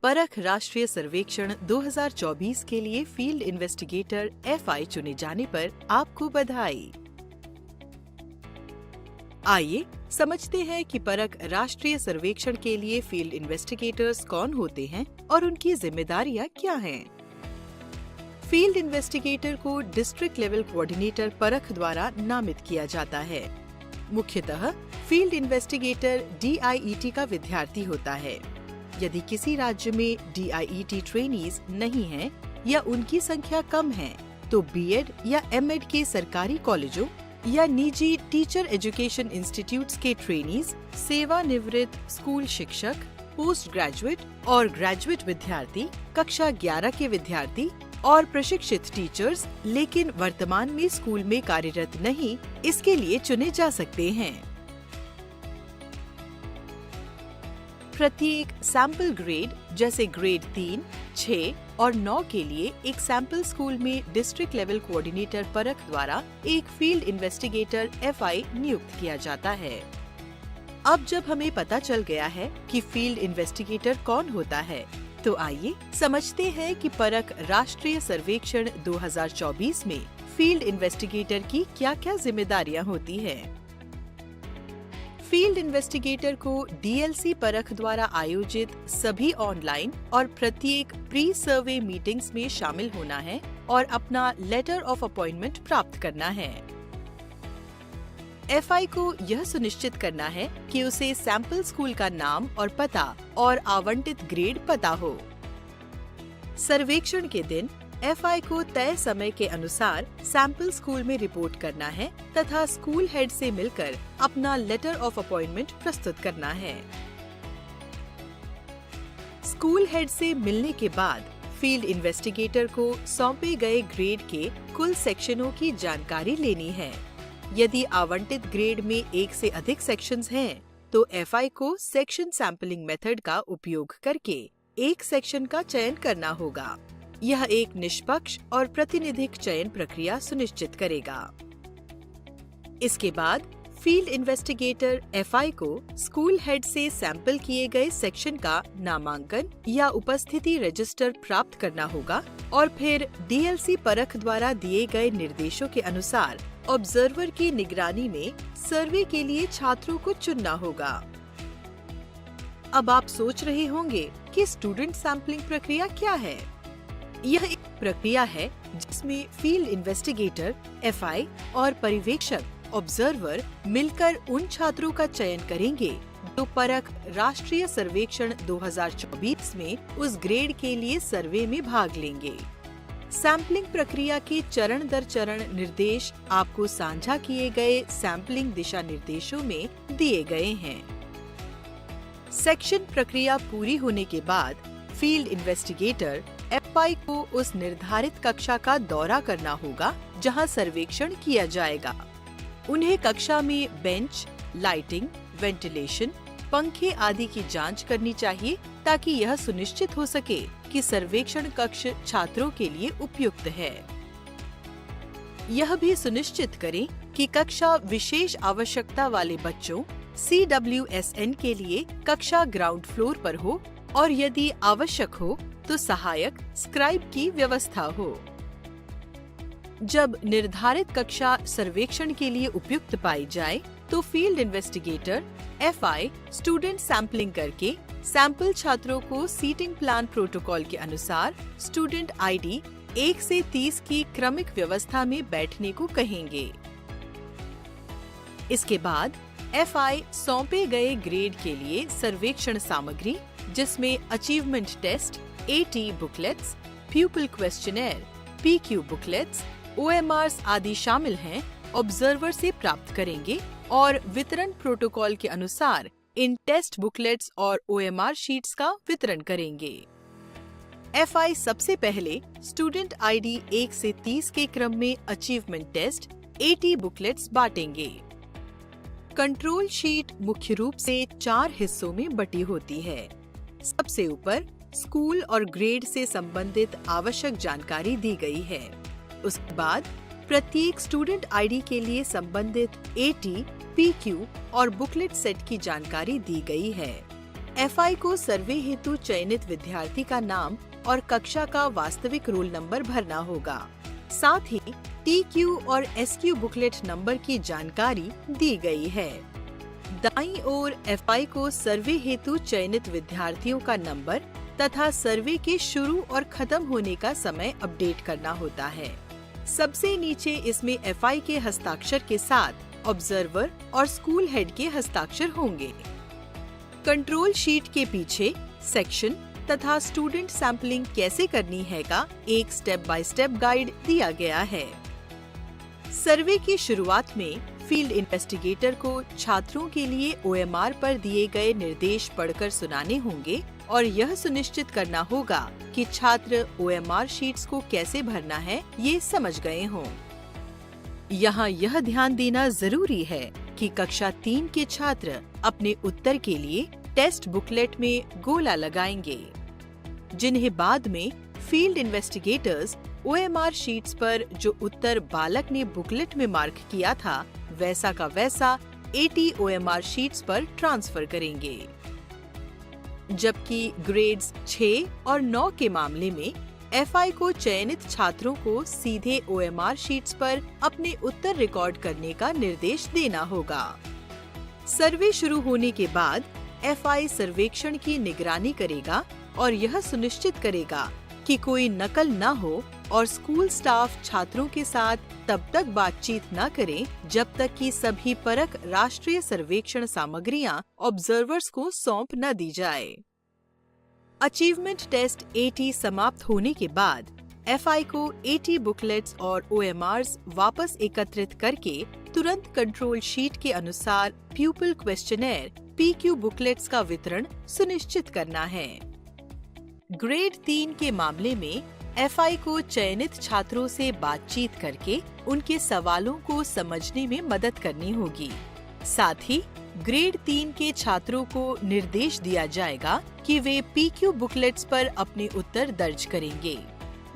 परख राष्ट्रीय सर्वेक्षण 2024 के लिए फील्ड इन्वेस्टिगेटर FI चुने जाने पर आपको बधाई। आइए समझते हैं कि परख राष्ट्रीय सर्वेक्षण के लिए फील्ड इन्वेस्टिगेटर्स कौन होते हैं और उनकी जिम्मेदारियां क्या हैं। फील्ड इन्वेस्टिगेटर को डिस्ट्रिक्ट लेवल कोऑर्डिनेटर परख द्वारा नामित किया जाता है। मुख्यतः फील्ड इन्वेस्टिगेटर DIET का विद्यार्थी होता है। यदि किसी राज्य में DIET ट्रेनीज नहीं हैं या उनकी संख्या कम है, तो B.Ed या M.Ed के सरकारी कॉलेजों या निजी टीचर एजुकेशन इंस्टीट्यूट्स के ट्रेनीज, सेवानिवृत्त स्कूल शिक्षक, पोस्ट ग्रेजुएट और ग्रेजुएट विद्यार्थी, कक्षा 11 के विद्यार्थी और प्रशिक्षित टीचर्स लेकिन वर्तमान में स्कूल में कार्यरत नहीं, इसके लिए चुने जा सकते हैं। प्रत्येक सैंपल ग्रेड जैसे ग्रेड 3, 6 और 9 के लिए एक सैंपल स्कूल में डिस्ट्रिक्ट लेवल कोऑर्डिनेटर परख द्वारा एक फील्ड इन्वेस्टिगेटर FI नियुक्त किया जाता है। अब जब हमें पता चल गया है कि फील्ड इन्वेस्टिगेटर कौन होता है, तो आइए समझते हैं कि परख राष्ट्रीय सर्वेक्षण 2024 में फील्ड इन्वेस्टिगेटर की क्या-क्या जिम्मेदारियां होती हैं। फील्ड इन्वेस्टिगेटर को DLC परख द्वारा आयोजित सभी ऑनलाइन और प्रत्येक प्री सर्वे मीटिंग्स में शामिल होना है और अपना लेटर ऑफ अपॉइंटमेंट प्राप्त करना है। FI को यह सुनिश्चित करना है कि उसे सैंपल स्कूल का नाम और पता और आवंटित ग्रेड पता हो। सर्वेक्षण के दिन FI को तय समय के अनुसार सैंपल स्कूल में रिपोर्ट करना है तथा स्कूल हेड से मिलकर अपना लेटर ऑफ अपॉइंटमेंट प्रस्तुत करना है। स्कूल हेड से मिलने के बाद फील्ड इन्वेस्टिगेटर को सौंपे गए ग्रेड के कुल सेक्शनों की जानकारी लेनी है। यदि आवंटित ग्रेड में एक से अधिक सेक्शंस हैं, तो FI को सेक्शन सैंपलिंग मेथड का उपयोग करके एक सेक्शन का चयन करना होगा। यह एक निष्पक्ष और प्रातिनिधिक चयन प्रक्रिया सुनिश्चित करेगा। इसके बाद फील्ड इन्वेस्टिगेटर FI को स्कूल हेड से सैंपल किए गए सेक्शन का नामांकन या उपस्थिति रजिस्टर प्राप्त करना होगा और फिर DLC परख द्वारा दिए गए निर्देशों के अनुसार ऑब्जर्वर की निगरानी में सर्वे के लिए छात्रों को चुनना होगा। अब आप सोच रहे होंगे कि स्टूडेंट सैंपलिंग प्रक्रिया क्या है? यह एक प्रक्रिया है जिसमें फील्ड इन्वेस्टिगेटर, FI और पर्यवेक्षक ऑब्जर्वर मिलकर उन छात्रों का चयन करेंगे जो परख राष्ट्रीय सर्वेक्षण 2024 में उस ग्रेड के लिए सर्वे में भाग लेंगे। सैंपलिंग प्रक्रिया के चरण दर चरण निर्देश आपको साझा किए गए सैंपलिंग दिशा निर्देशों में दिए गए हैं। सेक्शन प्रक्रिया पूरी होने के बाद फील्ड इन्वेस्टिगेटर FI को उस निर्धारित कक्षा का दौरा करना होगा जहां सर्वेक्षण किया जाएगा। उन्हें कक्षा में बेंच, लाइटिंग, वेंटिलेशन, पंखे आदि की जांच करनी चाहिए ताकि यह सुनिश्चित हो सके कि सर्वेक्षण कक्ष छात्रों के लिए उपयुक्त है। यह भी सुनिश्चित करें कि कक्षा विशेष आवश्यकता वाले बच्चों CWSN के लिए कक्षा ग्राउंड फ्लोर पर हो और यदि आवश्यक हो तो सहायक स्क्राइब की व्यवस्था हो। जब निर्धारित कक्षा सर्वेक्षण के लिए उपयुक्त पाई जाए, तो field investigator FI student sampling करके सैंपल छात्रों को सीटिंग प्लान प्रोटोकॉल के अनुसार स्टूडेंट ID 1 से 30 की क्रमिक व्यवस्था में बैठने को कहेंगे। इसके बाद FI सौंपे गए ग्रेड के लिए सर्वेक्षण सामग्री, जिसमें achievement test, AT booklets, pupil questionnaire, PQ booklets, OMRs आदि शामिल हैं, ऑब्जर्वर से प्राप्त करेंगे और वितरण प्रोटोकॉल के अनुसार इन टेस्ट बुकलेट्स और OMR शीट्स का वितरण करेंगे। FI सबसे पहले स्टूडेंट ID 1 से 30 के क्रम में अचीवमेंट टेस्ट, AT बुकलेट्स बांटेंगे। कंट्रोल शीट मुख्य रूप से 4 हिस्सों में बटी होती है। सबसे ऊपर स्कूल और ग्रेड से संबंधित आवश्यक जानकारी दी गई है। उसके बाद प्रत्येक स्टूडेंट ID के लिए संबंधित AT, PQ और बुकलेट सेट की जानकारी दी गई है। एफआई को सर्वे हेतु चयनित विद्यार्थी का नाम और कक्षा का वास्तविक रोल नंबर भरना होगा। साथ ही टीक्यू और एसक्यू बुकलेट नंबर की जानकारी दी गई है। दाईं ओर एफआई को सर्वे हेतु चयनित विद्यार्थियों का नंबर तथा सर्वे के शुरू और खत्म होने का समय अपडेट करना होता है। सबसे नीचे इसमें एफआई के हस्ताक्षर के साथ ऑब्जर्वर और स्कूल हेड के हस्ताक्षर होंगे। कंट्रोल शीट के पीछे सेक्शन तथा स्टूडेंट सैंपलिंग कैसे करनी है का एक स्टेप बाय स्टेप गाइड दिया गया है। सर्वे की शुरुआत में फील्ड इन्वेस्टिगेटर को छात्रों के लिए ओएमआर पर दिए गए निर्देश पढ़कर सुनाने होंगे और यह सुनिश्चित करना होगा कि छात्र ओएमआर शीट्स को कैसे भरना है ये समझ गए हों। यहाँ यह ध्यान देना जरूरी है कि कक्षा 3 के छात्र अपने उत्तर के लिए टेस्ट बुकलेट में गोला लगाएंगे, जिन्हें बाद में फील्ड इन्वेस्टिगेटर्स ओएमआर शीट्स पर जो उत्तर बालक ने बुकलेट में मार्क किया था वैसा का वैसा एटी ओएमआर शीट्स पर ट्रांसफर करेंगे। जबकि ग्रेड्स 6 और 9 के मामले में एफआई को चयनित छात्रों को सीधे ओएमआर शीट्स पर अपने उत्तर रिकॉर्ड करने का निर्देश देना होगा। सर्वे शुरू होने के बाद एफआई सर्वेक्षण की निगरानी करेगा और यह सुनिश्चित करेगा कि कोई नकल न हो और स्कूल स्टाफ छात्रों के साथ तब तक बातचीत न करे जब तक कि सभी परख राष्ट्रीय सर्वेक्षण सामग्रियां ऑब्जर्वर्स को सौंप न दी जाए। अचीवमेंट टेस्ट एटी समाप्त होने के बाद एफआई को एटी बुकलेट्स और ओएमआर्स वापस एकत्रित करके तुरंत कंट्रोल शीट के अनुसार प्यूपिल क्वेश्चनेयर पीक्यू बुकलेट्स का वितरण सुनिश्चित करना है। ग्रेड 3 के मामले में एफआई को चयनित छात्रों से बातचीत करके उनके सवालों को समझने में मदद करनी होगी। साथ ही ग्रेड 3 के छात्रों को निर्देश दिया जाएगा कि वे पीक्यू बुकलेट्स पर अपने उत्तर दर्ज करेंगे।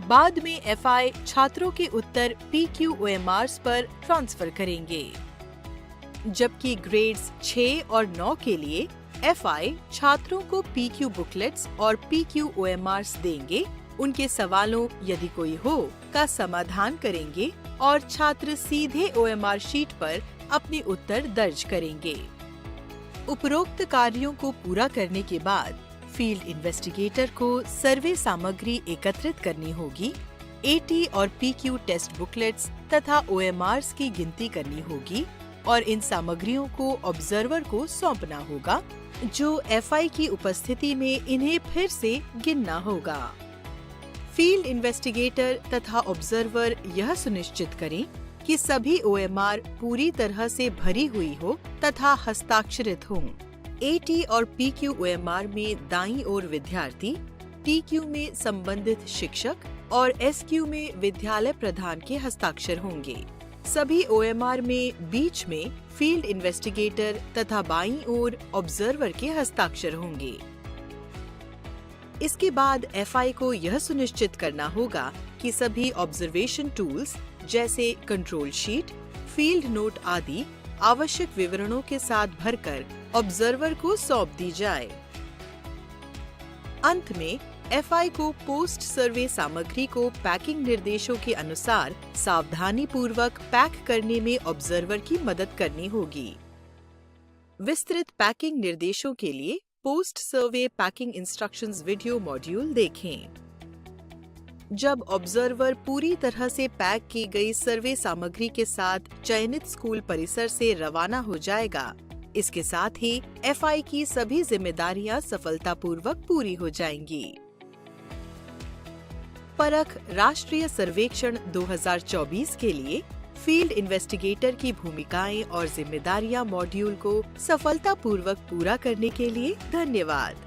बाद में एफआई छात्रों के उत्तर पीक्यू ओएमआर्स पर ट्रांसफर करेंगे। जबकि ग्रेड्स 6 और 9 के लिए एफआई छात्रों को पीक्यू बुकलेट्स और पीक्यू ओएमआर्स देंगे, उनके सवालों यदि कोई हो का समाधान करेंगे और छात्र सीधे ओएमआर शीट पर अपने उत्तर दर्ज करेंगे। उपरोक्त कार्यों को पूरा करने के बाद फील्ड इन्वेस्टिगेटर को सर्वे सामग्री एकत्रित करनी होगी, एटी और पीक्यू टेस्ट बुकलेट्स तथा ओएमआर्स की गिनती करनी होगी और इन सामग्रियों को ऑब्जर्वर को सौंपना होगा, जो एफआई की उपस्थिति में इन्हें फिर से गिनना होगा। फील्ड इन्वेस्टिगेटर तथा ऑब्जर्वर यह सुनिश्चित करें कि सभी ओएमआर पूरी तरह से भरी हुई हो तथा हस्ताक्षरित हों। एटी और पीक्यू ओएमआर में दाईं ओर विद्यार्थी, टीक्यू में संबंधित शिक्षक और एसक्यू में विद्यालय प्रधान के हस्ताक्षर होंगे। सभी ओएमआर में बीच में फील्ड इन्वेस्टिगेटर तथा बाईं ओर ऑब्जर्वर के हस्ताक्षर होंगे। इसके बाद एफआई को यह सुनिश्चित करना होगा कि सभी ऑब्जर्वेशन टूल्स जैसे कंट्रोल शीट, फील्ड नोट आदि आवश्यक विवरणों के साथ भरकर ऑब्जर्वर को सौंप दी जाए। अंत में एफआई को पोस्ट सर्वे सामग्री को पैकिंग निर्देशों के अनुसार सावधानी पूर्वक पैक करने में ऑब्जर्वर की मदद करनी होगी। विस्तृत पैकिंग निर्देशों के लिए पोस्ट सर्वे पैकिंग इंस्ट्रक्शंस वीडियो मॉड्यूल देखें। जब ऑब्जर्वर पूरी तरह से पैक की गई सर्वे सामग्री के साथ चयनित स्कूल परिसर से रवाना हो जाएगा, इसके साथ ही एफआई की सभी जिम्मेदारियां सफलतापूर्वक पूरी हो जाएंगी। परख राष्ट्रीय सर्वेक्षण 2024 के लिए फील्ड इन्वेस्टिगेटर की भूमिकाएं और जिम्मेदारियां मॉड्यूल को सफलतापूर्वक पूरा करने के लिए धन्यवाद।